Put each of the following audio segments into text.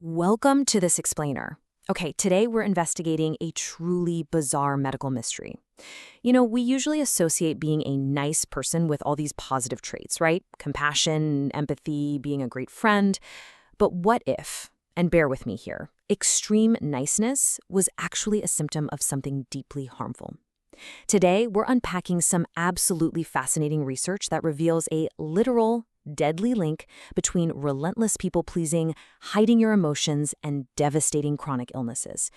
Welcome to this explainer. Okay, today we're investigating a truly bizarre medical mystery. We usually associate being a nice person with all these positive traits, right? Compassion, empathy, being a great friend. But what if, and bear with me here, extreme niceness was actually a symptom of something deeply harmful? Today, we're unpacking some absolutely fascinating research that reveals a literal, deadly link between relentless people-pleasing, hiding your emotions, and devastating chronic illnesses.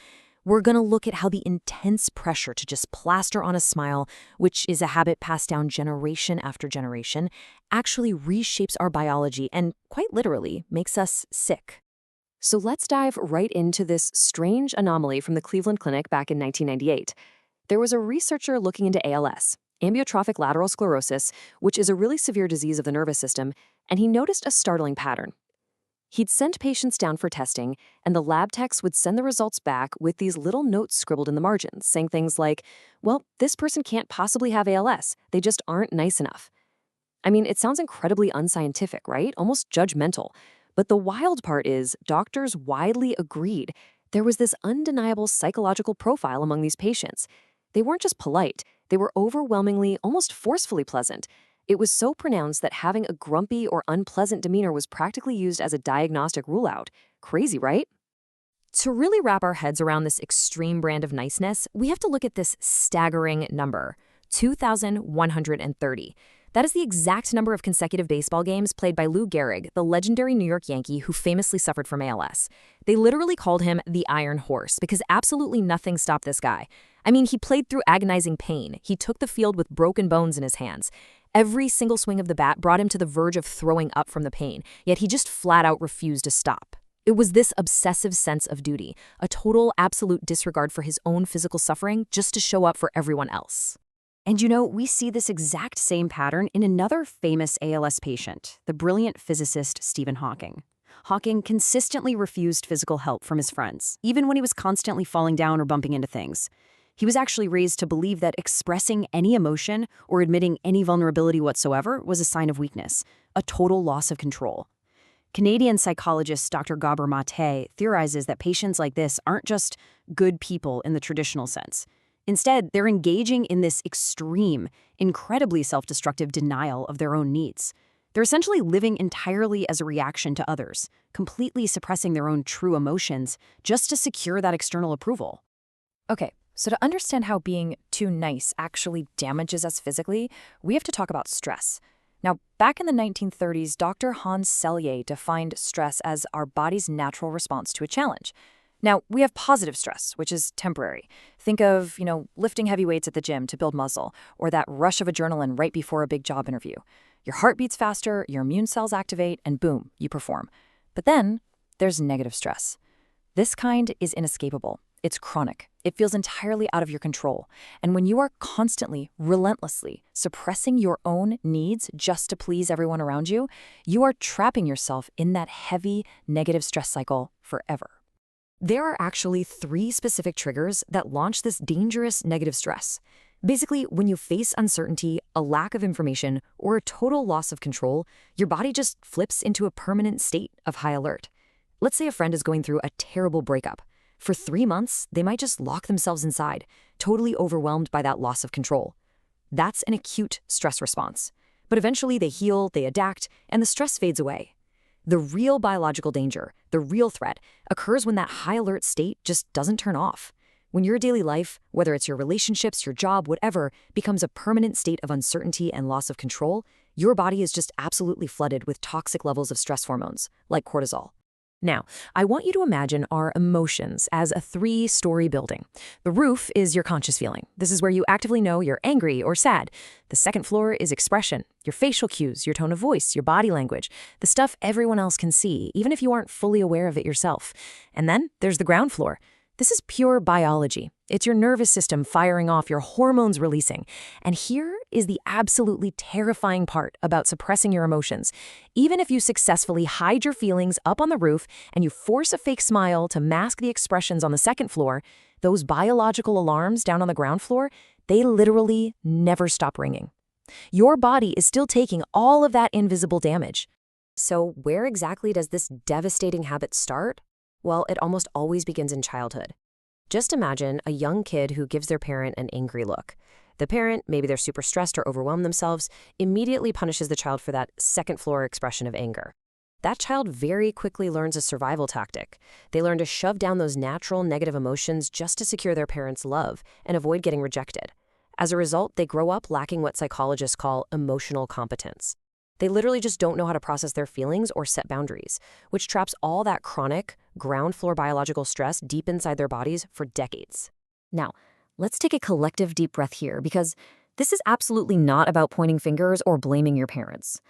We're going to look at how the intense pressure to just plaster on a smile, which is a habit passed down generation after generation, actually reshapes our biology and, quite literally, makes us sick. So let's dive right into this strange anomaly from the Cleveland Clinic back in 1998. There was a researcher looking into ALS, amyotrophic lateral sclerosis, which is a really severe disease of the nervous system, and he noticed a startling pattern. He'd sent patients down for testing, and the lab techs would send the results back with these little notes scribbled in the margins, saying things like, well, this person can't possibly have ALS, they just aren't nice enough. I mean, it sounds incredibly unscientific, right? Almost judgmental. But the wild part is, doctors widely agreed there was this undeniable psychological profile among these patients. They weren't just polite, they were overwhelmingly, almost forcefully pleasant. It was so pronounced that having a grumpy or unpleasant demeanor was practically used as a diagnostic rule-out. Crazy, right? To really wrap our heads around this extreme brand of niceness, we have to look at this staggering number, 2,130. That is the exact number of consecutive baseball games played by Lou Gehrig, the legendary New York Yankee who famously suffered from ALS. They literally called him the Iron Horse because absolutely nothing stopped this guy. I mean, he played through agonizing pain. He took the field with broken bones in his hands. Every single swing of the bat brought him to the verge of throwing up from the pain, yet he just flat out refused to stop. It was this obsessive sense of duty, a total, absolute disregard for his own physical suffering just to show up for everyone else. And we see this exact same pattern in another famous ALS patient, the brilliant physicist Stephen Hawking. Hawking consistently refused physical help from his friends, even when he was constantly falling down or bumping into things. He was actually raised to believe that expressing any emotion or admitting any vulnerability whatsoever was a sign of weakness, a total loss of control. Canadian psychologist Dr. Gabor Mate theorizes that patients like this aren't just good people in the traditional sense. Instead, they're engaging in this extreme, incredibly self-destructive denial of their own needs. They're essentially living entirely as a reaction to others, completely suppressing their own true emotions just to secure that external approval. Okay, so to understand how being too nice actually damages us physically, we have to talk about stress. Now, back in the 1930s, Dr. Hans Selye defined stress as our body's natural response to a challenge. Now, we have positive stress, which is temporary. Think of, lifting heavy weights at the gym to build muscle, or that rush of adrenaline right before a big job interview. Your heart beats faster, your immune cells activate, and boom, you perform. But then there's negative stress. This kind is inescapable. It's chronic. It feels entirely out of your control. And when you are constantly, relentlessly suppressing your own needs just to please everyone around you, you are trapping yourself in that heavy, negative stress cycle forever. There are actually 3 specific triggers that launch this dangerous negative stress. Basically, when you face uncertainty, a lack of information, or a total loss of control, your body just flips into a permanent state of high alert. Let's say a friend is going through a terrible breakup. For 3 months, they might just lock themselves inside, totally overwhelmed by that loss of control. That's an acute stress response. But eventually they heal, they adapt, and the stress fades away. The real biological danger, the real threat, occurs when that high alert state just doesn't turn off. When your daily life, whether it's your relationships, your job, whatever, becomes a permanent state of uncertainty and loss of control, your body is just absolutely flooded with toxic levels of stress hormones, like cortisol. Now, I want you to imagine our emotions as a 3-story building. The roof is your conscious feeling. This is where you actively know you're angry or sad. The second floor is expression, your facial cues, your tone of voice, your body language, the stuff everyone else can see, even if you aren't fully aware of it yourself. And then there's the ground floor. This is pure biology. It's your nervous system firing off, your hormones releasing. And here is the absolutely terrifying part about suppressing your emotions. Even if you successfully hide your feelings up on the roof and you force a fake smile to mask the expressions on the second floor, those biological alarms down on the ground floor, they literally never stop ringing. Your body is still taking all of that invisible damage. So where exactly does this devastating habit start? Well, it almost always begins in childhood. Just imagine a young kid who gives their parent an angry look. The parent, maybe they're super stressed or overwhelmed themselves, immediately punishes the child for that second-floor expression of anger. That child very quickly learns a survival tactic. They learn to shove down those natural negative emotions just to secure their parents' love and avoid getting rejected. As a result, they grow up lacking what psychologists call emotional competence. They literally just don't know how to process their feelings or set boundaries, which traps all that chronic, ground floor biological stress deep inside their bodies for decades. Now, let's take a collective deep breath here, because this is absolutely not about pointing fingers or blaming your parents.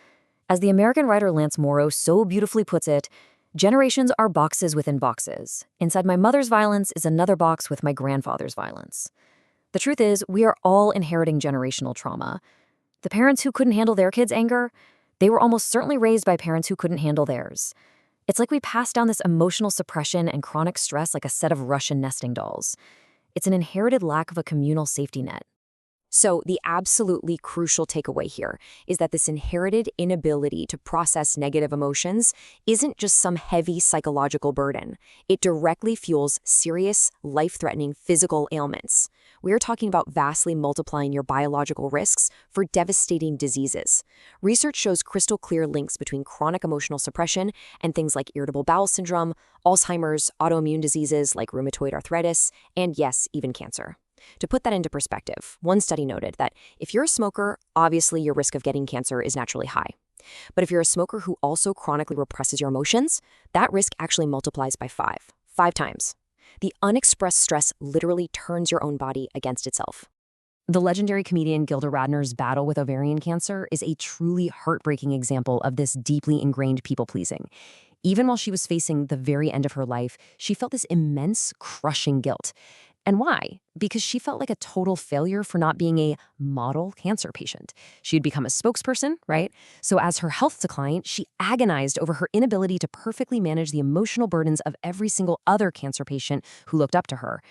As the American writer Lance Morrow so beautifully puts it, generations are boxes within boxes. Inside my mother's violence is another box with my grandfather's violence. The truth is, we are all inheriting generational trauma. The parents who couldn't handle their kids' anger, they were almost certainly raised by parents who couldn't handle theirs. It's like we pass down this emotional suppression and chronic stress like a set of Russian nesting dolls. It's an inherited lack of a communal safety net. So the absolutely crucial takeaway here is that this inherited inability to process negative emotions isn't just some heavy psychological burden. It directly fuels serious, life-threatening physical ailments. We are talking about vastly multiplying your biological risks for devastating diseases. Research shows crystal clear links between chronic emotional suppression and things like irritable bowel syndrome, Alzheimer's, autoimmune diseases like rheumatoid arthritis, and yes, even cancer. To put that into perspective, one study noted that if you're a smoker, obviously your risk of getting cancer is naturally high. But if you're a smoker who also chronically represses your emotions, that risk actually multiplies by five times. The unexpressed stress literally turns your own body against itself. The legendary comedian Gilda Radner's battle with ovarian cancer is a truly heartbreaking example of this deeply ingrained people-pleasing. Even while she was facing the very end of her life, she felt this immense, crushing guilt. And why? Because she felt like a total failure for not being a model cancer patient. She'd become a spokesperson, right? So as her health declined, she agonized over her inability to perfectly manage the emotional burdens of every single other cancer patient who looked up to her.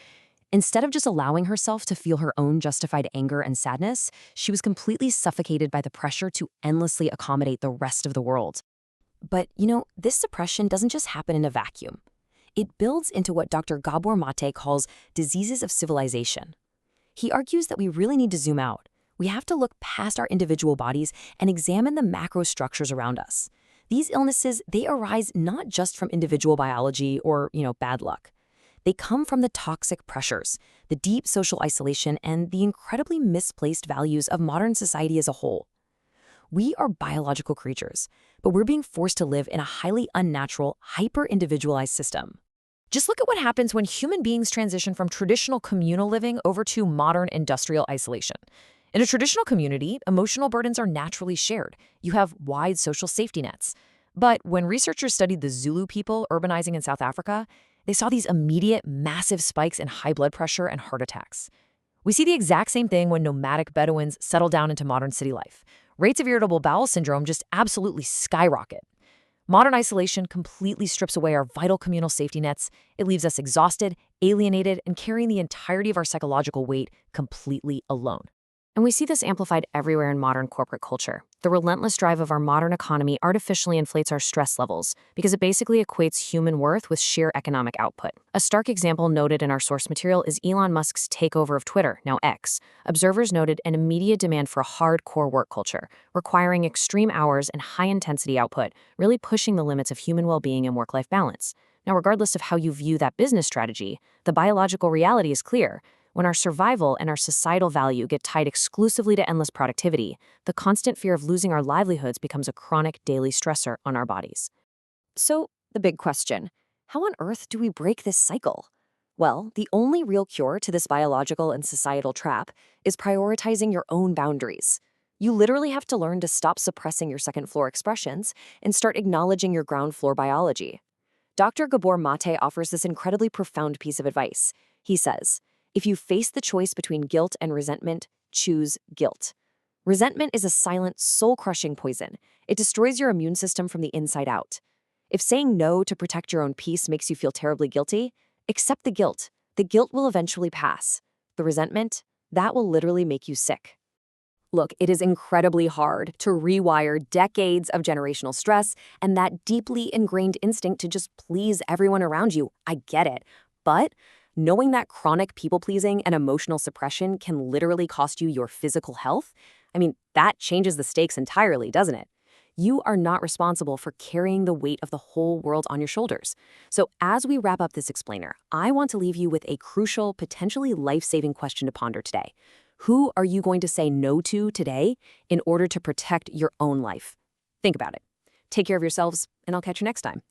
Instead of just allowing herself to feel her own justified anger and sadness, she was completely suffocated by the pressure to endlessly accommodate the rest of the world. But, this suppression doesn't just happen in a vacuum. It builds into what Dr. Gabor Mate calls diseases of civilization. He argues that we really need to zoom out. We have to look past our individual bodies and examine the macro structures around us. These illnesses, they arise not just from individual biology or, bad luck. They come from the toxic pressures, the deep social isolation, and the incredibly misplaced values of modern society as a whole. We are biological creatures, but we're being forced to live in a highly unnatural, hyper-individualized system. Just look at what happens when human beings transition from traditional communal living over to modern industrial isolation. In a traditional community, emotional burdens are naturally shared. You have wide social safety nets. But when researchers studied the Zulu people urbanizing in South Africa, they saw these immediate, massive spikes in high blood pressure and heart attacks. We see the exact same thing when nomadic Bedouins settle down into modern city life. Rates of irritable bowel syndrome just absolutely skyrocket. Modern isolation completely strips away our vital communal safety nets. It leaves us exhausted, alienated, and carrying the entirety of our psychological weight completely alone. And we see this amplified everywhere in modern corporate culture. The relentless drive of our modern economy artificially inflates our stress levels because it basically equates human worth with sheer economic output. A stark example noted in our source material is Elon Musk's takeover of Twitter, now X. Observers noted an immediate demand for a hardcore work culture, requiring extreme hours and high-intensity output, really pushing the limits of human well-being and work-life balance. Now, regardless of how you view that business strategy, the biological reality is clear. When our survival and our societal value get tied exclusively to endless productivity, the constant fear of losing our livelihoods becomes a chronic daily stressor on our bodies. So, the big question, how on earth do we break this cycle? Well, the only real cure to this biological and societal trap is prioritizing your own boundaries. You literally have to learn to stop suppressing your second-floor expressions and start acknowledging your ground-floor biology. Dr. Gabor Mate offers this incredibly profound piece of advice. He says, if you face the choice between guilt and resentment, choose guilt. Resentment is a silent, soul-crushing poison. It destroys your immune system from the inside out. If saying no to protect your own peace makes you feel terribly guilty, accept the guilt. The guilt will eventually pass. The resentment, that will literally make you sick. Look, it is incredibly hard to rewire decades of generational stress and that deeply ingrained instinct to just please everyone around you. I get it. But knowing that chronic people-pleasing and emotional suppression can literally cost you your physical health, that changes the stakes entirely, doesn't it? You are not responsible for carrying the weight of the whole world on your shoulders. So as we wrap up this explainer, I want to leave you with a crucial, potentially life-saving question to ponder today. Who are you going to say no to today in order to protect your own life? Think about it. Take care of yourselves, and I'll catch you next time.